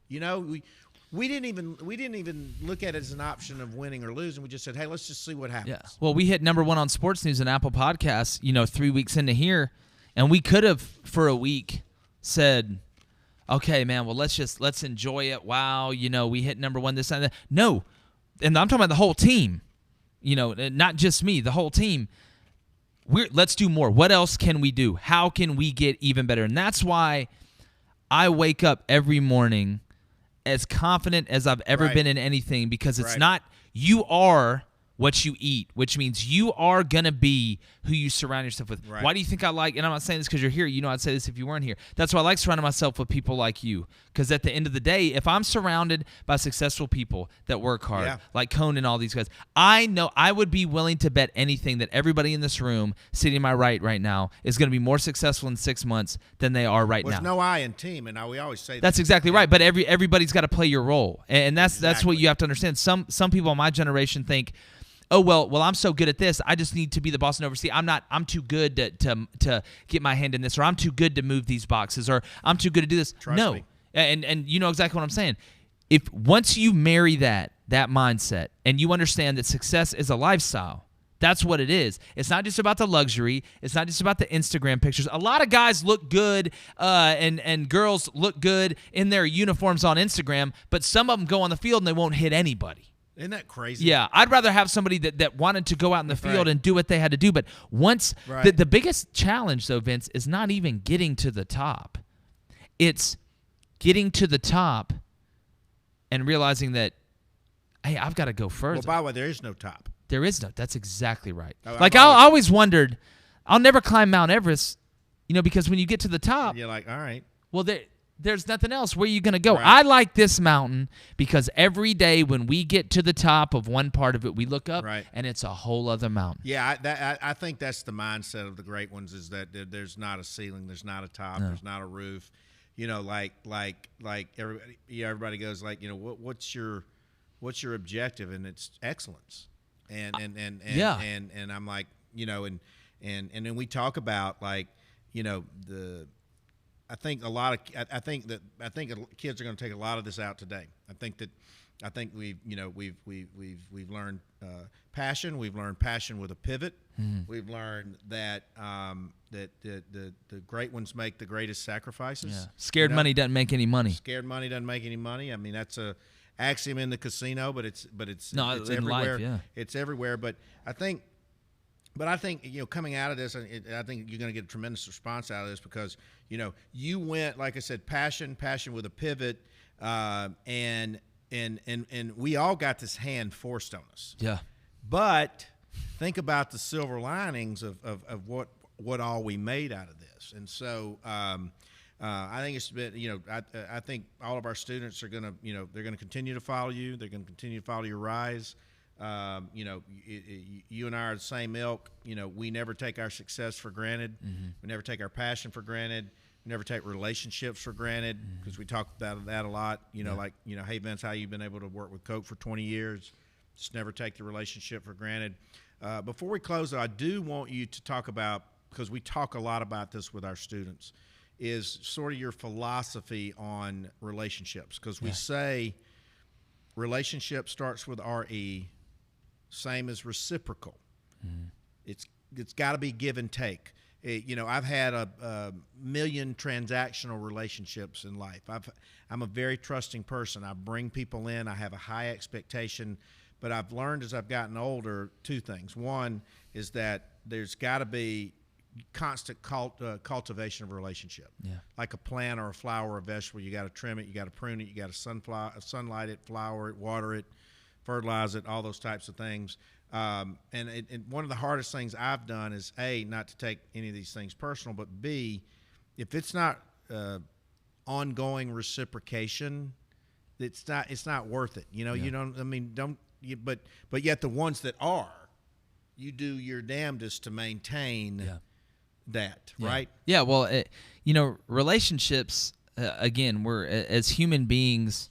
We didn't even look at it as an option of winning or losing. We just said, "Hey, let's just see what happens." Yeah. Well, we hit #1 on sports news and Apple Podcasts, 3 weeks into here, and we could have for a week said, "Okay, man, well let's enjoy it. Wow, we hit #1 this and that." No, and I'm talking about the whole team. Not just me, the whole team. Let's do more. What else can we do? How can we get even better? And that's why I wake up every morning as confident as I've ever been in anything, because it's not you are what you eat, which means you are going to be who you surround yourself with. Right. Why do you think I like, and I'm not saying this because you're here, I'd say this if you weren't here. That's why I like surrounding myself with people like you, because at the end of the day, if I'm surrounded by successful people that work hard, like Conan and all these guys, I know I would be willing to bet anything that everybody in this room sitting to my right now is going to be more successful in 6 months than they are right now. There's no I in team, and we always say that. That's exactly right, but everybody's got to play your role, and that's what you have to understand. Some people in my generation think, oh, well, I'm so good at this, I just need to be the boss and oversee. I'm too good to get my hand in this, or I'm too good to move these boxes, or I'm too good to do this. Trust me. And you know exactly what I'm saying. If once you marry that mindset and you understand that success is a lifestyle, that's what it is. It's not just about the luxury. It's not just about the Instagram pictures. A lot of guys look good and girls look good in their uniforms on Instagram, but some of them go on the field and they won't hit anybody. Isn't that crazy? Yeah, I'd rather have somebody that wanted to go out in the field and do what they had to do. But once the biggest challenge, though, Vince, is not even getting to the top. It's getting to the top and realizing that, hey, I've got to go further. Well, by the way, there is no top. There is no. That's exactly right. I always wondered, I'll never climb Mount Everest, because when you get to the top, you're like, all right. Well, there's nothing else. Where are you going to go? Right. I like this mountain because every day when we get to the top of one part of it, we look up and it's a whole other mountain. Yeah, I think that's the mindset of the great ones, is that there's not a ceiling, there's not a top, there's not a roof. Like everybody goes like, what's your objective? And it's excellence. And I'm like, and then we talk about like, I think kids are going to take a lot of this out today. I think we've learned passion. We've learned passion with a pivot. We've learned that that the great ones make the greatest sacrifices. Yeah. Scared money doesn't make any money. Scared money doesn't make any money. I mean, that's a axiom in the casino, but it's in everywhere. Life, yeah. It's everywhere. But I think coming out of this, I think you're going to get a tremendous response out of this, because you went, like I said, passion with a pivot, and we all got this hand forced on us. Yeah. But think about the silver linings of what all we made out of this, and so I think it's been I think all of our students are going to they're going to continue to follow you. They're going to continue to follow your rise. You and I are the same ilk. We never take our success for granted. Mm-hmm. We never take our passion for granted. We never take relationships for granted, because we talk about that a lot. Hey Vince, how you been able to work with Coke for 20 years? Just never take the relationship for granted. Before we close, though, I do want you to talk about, because we talk a lot about this with our students, is sort of your philosophy on relationships, because we say relationship starts with RE. Same as reciprocal. It's got to be give and take. I've had a million transactional relationships in life. I'm a very trusting person. I bring people in. I have a high expectation, but I've learned as I've gotten older two things. One is that there's got to be constant cultivation of a relationship. Yeah. Like a plant or a flower or a vegetable, you got to trim it, you got to prune it, you got to sunlight it, flower it, water it, fertilize it, all those types of things. And one of the hardest things I've done is, A, not to take any of these things personal, but B, if it's not ongoing reciprocation, it's not worth it. You don't. I mean, don't. But yet the ones that are, you do your damnedest to maintain that, Yeah. right? Yeah, well, relationships, again, we're as human beings,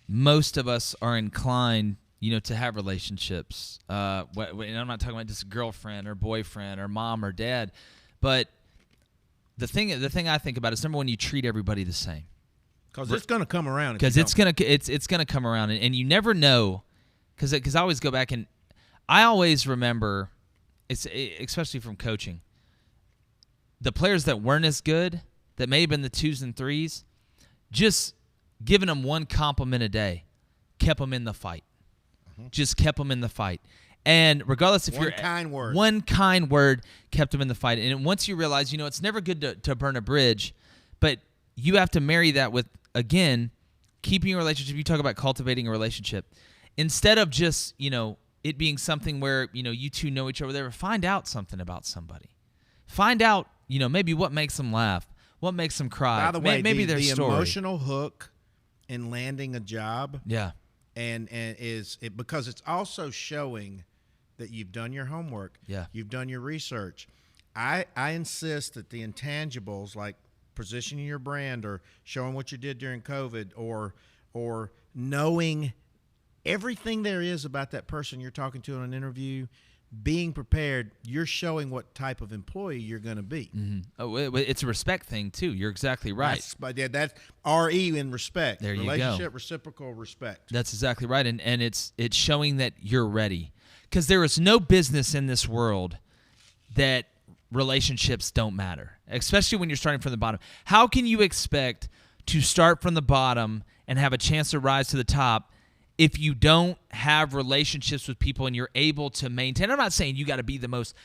most of us are inclined, to have relationships. And I'm not talking about just girlfriend or boyfriend or mom or dad, but the thing I think about is, number one, you treat everybody the same. Because it's going to come around. Because it's gonna come around, and you never know. Because I always go back and I always remember, especially from coaching, the players that weren't as good, that may have been the 2s and 3s, just giving them one compliment a day kept them in the fight. Just kept them in the fight. And regardless if one kind word kept them in the fight. And once you realize, it's never good to burn a bridge, but you have to marry that with, again, keeping a relationship. You talk about cultivating a relationship. Instead of just, it being something where, you two know each other, whatever, find out something about somebody. Find out, maybe what makes them laugh, what makes them cry. By the way, maybe their story. The emotional hook in landing a job, and is it because it's also showing that you've done your homework, you've done your research. I insist that the intangibles, like positioning your brand or showing what you did during COVID, or knowing everything there is about that person you're talking to in an interview, being prepared, you're showing what type of employee you're going to be. Mm-hmm. Oh, it's a respect thing, too. You're exactly right. That's R-E in respect. There you go. Relationship, reciprocal respect. That's exactly right. And it's showing that you're ready. Because there is no business in this world that relationships don't matter, especially when you're starting from the bottom. How can you expect to start from the bottom and have a chance to rise to the top if you don't have relationships with people and you're able to maintain? I'm not saying you got to be the most,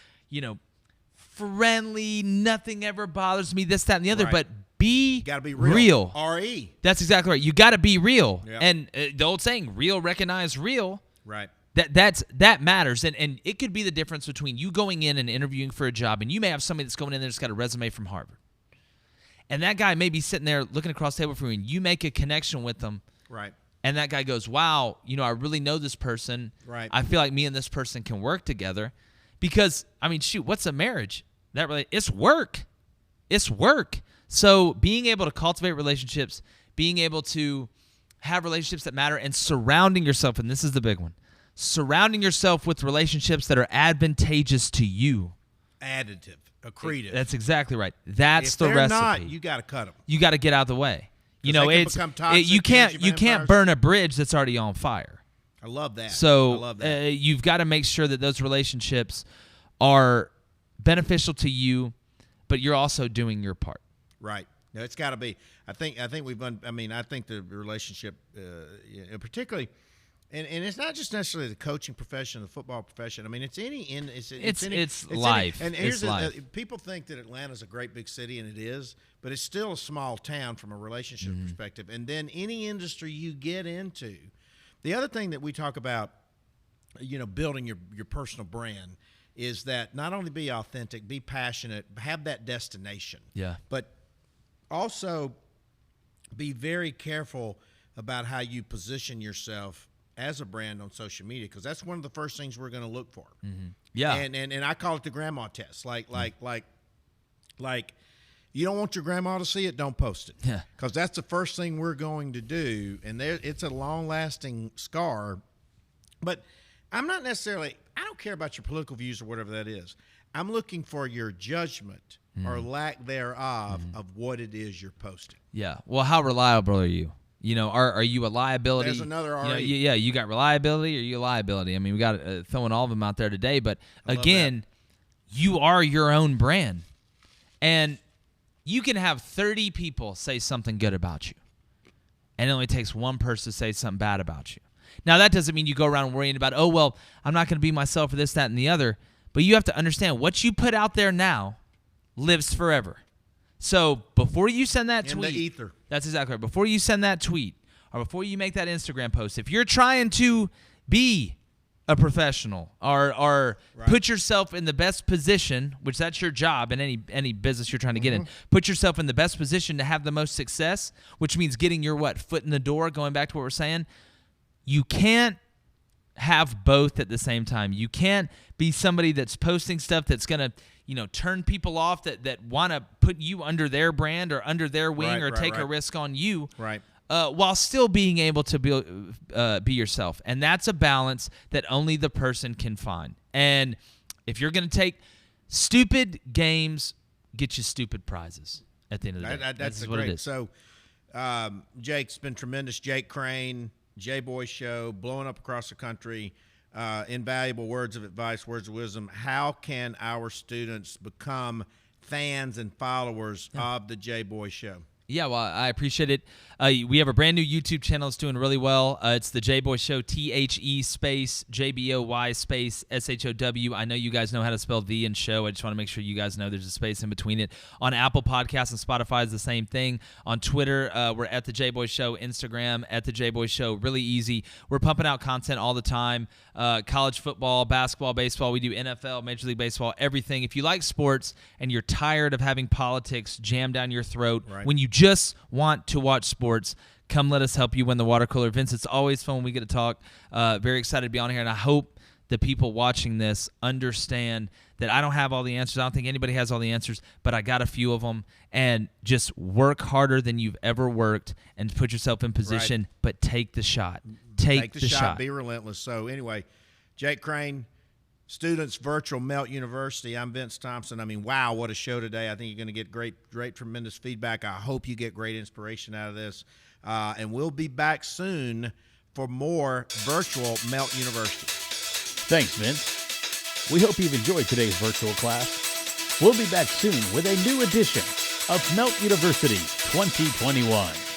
friendly, nothing ever bothers me, this, that, and the other, but you gotta be real. R-E. That's exactly right. You got to be real. Yep. And the old saying, real, recognize real. Right. That matters. And it could be the difference between you going in and interviewing for a job, and you may have somebody that's going in there that's got a resume from Harvard. And that guy may be sitting there looking across the table from you, and you make a connection with them. Right. And that guy goes, wow, I really know this person. Right. I feel like me and this person can work together. Because, what's a marriage? It's work. It's work. So being able to cultivate relationships, being able to have relationships that matter, and surrounding yourself, and this is the big one, surrounding yourself with relationships that are advantageous to you. Additive, accretive. That's exactly right. That's if the they're recipe. Not, you got to cut them. You got to get out of the way. They can become toxic, you can't burn a bridge that's already on fire. I love that. So I love that. You've got to make sure that those relationships are beneficial to you, but you're also doing your part. Right. No, it's got to be. I think we've. I think the relationship, particularly, and it's not just necessarily the coaching profession, the football profession. It's life. And it's life. People think that Atlanta's a great big city, and it is, but it's still a small town from a relationship perspective. And then any industry you get into, the other thing that we talk about, building your personal brand, is that not only be authentic, be passionate, have that destination. Yeah. But also be very careful about how you position yourself as a brand on social media, because that's one of the first things we're going to look for. Mm-hmm. Yeah. And I call it the grandma test. Like you don't want your grandma to see it, don't post it. Yeah. Because that's the first thing we're going to do, and it's a long-lasting scar. But I'm not necessarily – I don't care about your political views or whatever that is. I'm looking for your judgment or lack thereof of what it is you're posting. Yeah. Well, how reliable are you? Are you a liability? There's another RE. You got reliability or you liability. We got throwing all of them out there today. But again, you are your own brand. And you can have 30 people say something good about you. And it only takes one person to say something bad about you. Now, that doesn't mean you go around worrying about, I'm not going to be myself for this, that, and the other. But you have to understand what you put out there now lives forever. So before you send that tweet, in the ether. That's exactly right. Before you send that tweet or before you make that Instagram post, if you're trying to be a professional or put yourself in the best position, which that's your job in any business you're trying to get in, put yourself in the best position to have the most success, which means getting your foot in the door, going back to what we're saying, you can't have both at the same time. You can't be somebody that's posting stuff that's going to, turn people off that want to put you under their brand or under their wing or take a risk on you. Right. While still being able to be yourself. And that's a balance that only the person can find. And if you're going to take stupid games, get you stupid prizes at the end of the day. That's what it is. So, Jake's been tremendous. Jake Crain, JBoy Show, blowing up across the country. Invaluable words of advice, words of wisdom. How can our students become fans and followers of the JBoy Show? Yeah, well, I appreciate it. We have a brand new YouTube channel. It's doing really well. It's the JBoy Show, THE space, JBOY space, SHOW. I know you guys know how to spell the and show. I just want to make sure you guys know there's a space in between it. On Apple Podcasts and Spotify is the same thing. On Twitter, we're at the JBoy Show. Instagram, at the JBoy Show. Really easy. We're pumping out content all the time. College football, basketball, baseball. We do NFL, Major League Baseball, everything. If you like sports and you're tired of having politics jammed down your throat when you just want to watch sports, come let us help you win the water cooler. Vince, it's always fun when we get to talk. Very excited to be on here, and I hope the people watching this understand that I don't have all the answers. I don't think anybody has all the answers, but I got a few of them. And just work harder than you've ever worked and put yourself in position, but take the shot. Take the shot. Be relentless. So anyway, Jake Crain, Students Virtual Melt University. I'm Vince Thompson. I mean, wow, what a show today. I think you're going to get great, tremendous feedback. I hope you get great inspiration out of this. And we'll be back soon for more Virtual Melt University. Thanks, Vince. We hope you've enjoyed today's virtual class. We'll be back soon with a new edition of Melt University 2021.